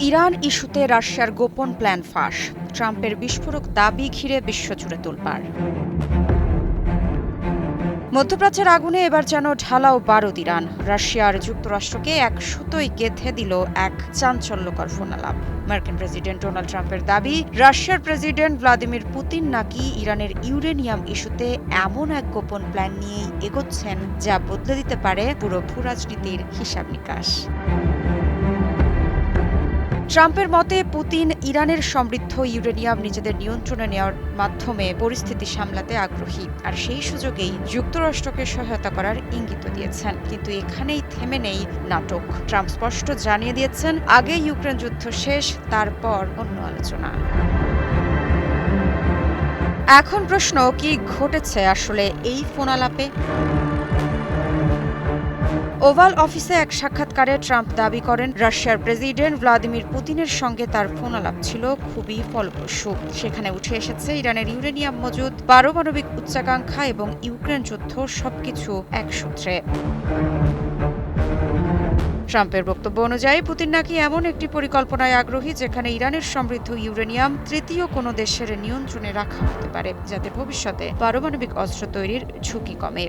Iran ইস্যুতে রাশিয়ার গোপন প্ল্যান ফাঁস, ট্রাম্পের বিস্ফোরক দাবি ঘিরে বিশ্বজুড়ে তোলপাড়। মধ্যপ্রাচ্যের আগুনে এবার যেন ঢালাও বারুদ ইরান। রাশিয়া আর যুক্তরাষ্ট্রকে এক সুতোয় গেঁথে দিল এক চাঞ্চল্যকর ফোনালাপ। মার্কিন প্রেসিডেন্ট ডোনাল্ড ট্রাম্পের দাবি, রাশিয়ার প্রেসিডেন্ট ভ্লাদিমির পুতিন নাকি ইরানের ইউরেনিয়াম ইস্যুতে এমন এক গোপন প্ল্যান নিয়েই এগোচ্ছেন যা বদলে দিতে পারে পুরো ভূরাজনীতির হিসাব নিকাশ। ট্রাম্পের মতে পুতিন ইরানের সমৃদ্ধ ইউরেনিয়াম নিজেদের নিয়ন্ত্রণে নেওয়ার মাধ্যমে পরিস্থিতি সামলাতে আগ্রহী, আর সেই সুযোগেই যুক্তরাষ্ট্রকে সহায়তা করার ইঙ্গিত দিয়েছেন। কিন্তু এখানেই থেমে নেই নাটক। ট্রাম্প স্পষ্ট জানিয়ে দিয়েছেন, আগে ইউক্রেন যুদ্ধ শেষ, তারপর অন্য আলোচনা। এখন প্রশ্ন, কি ঘটেছে আসলে এই ফোনালাপে? ওভাল অফিসে এক সাক্ষাৎকারে ট্রাম্প দাবি করেন, রাশিয়ার প্রেসিডেন্ট ভ্লাদিমির পুতিনের সঙ্গে তার ফোনালাপ ছিল খুবই ফলপ্রসূ। সেখানে উঠে এসেছে ইরানের ইউরেনিয়াম মজুদ, পারমাণবিক উচ্চাকাঙ্ক্ষা এবং ইউক্রেন যুদ্ধ, সবকিছু এক সূত্রে। ট্রাম্পের বক্তব্য অনুযায়ী পুতিন নাকি এমন একটি পরিকল্পনায় আগ্রহী যেখানে ইরানের সমৃদ্ধ ইউরেনিয়াম তৃতীয় কোনো দেশের নিয়ন্ত্রণে রাখা হতে পারে, যাতে ভবিষ্যতে পারমাণবিক অস্ত্র তৈরির ঝুঁকি কমে।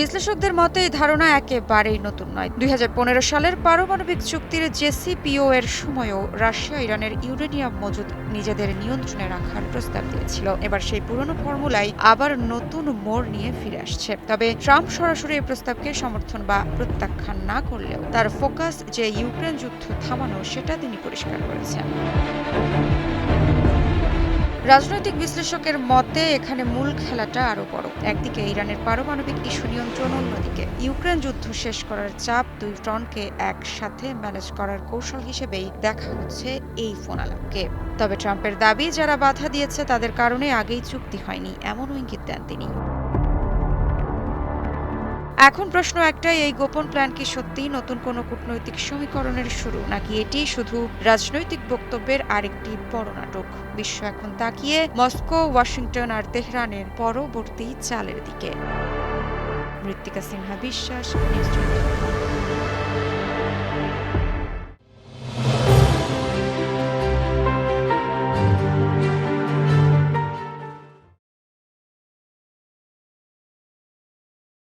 বিশ্লেষকদের মতে এই ধারণা একেবারেই নতুন নয়। 2015 সালের পারমাণবিক চুক্তির জেসিপিও এর সময়ও রাশিয়া ইরানের ইউরেনিয়াম মজুদ নিজেদের নিয়ন্ত্রণে রাখার প্রস্তাব দিয়েছিল। এবার সেই পুরনো ফর্মুলাই আবার নতুন মোড় নিয়ে ফিরে আসছে। তবে ট্রাম্প সরাসরি এই প্রস্তাবকে সমর্থন বা প্রত্যাখ্যান না করলেও তার ফোকাস যে ইউক্রেন যুদ্ধ থামানো, সেটা তিনি পরিষ্কার করেছেন। রাজনৈতিক বিশ্লেষকের মতে এখানে মূল খেলাটা আরও বড়। একদিকে ইরানের পারমাণবিক ইস্যু নিয়ন্ত্রণ, অন্যদিকে ইউক্রেন যুদ্ধ শেষ করার চাপ, দুই ফ্রন্টকে একসাথে ম্যানেজ করার কৌশল হিসেবেই দেখা হচ্ছে এই ফোনালাপকে। তবে ট্রাম্পের দাবি, যারা বাধা দিয়েছে তাদের কারণে আগেই চুক্তি হয়নি, এমনও ইঙ্গিত দেন তিনি। এখন প্রশ্ন একটাই, এই গোপন প্ল্যান কি সত্যিই নতুন কোনো কূটনৈতিক সমীকরণের শুরু, নাকি এটি শুধু রাজনৈতিক বক্তব্যের আরেকটি বড় নাটক? বিশ্ব এখন তাকিয়ে মস্কো, ওয়াশিংটন আর তেহরানের পরবর্তী চালের দিকে। মৃত্তিকা সিনহা বিশ্বাস, নিউজ 24।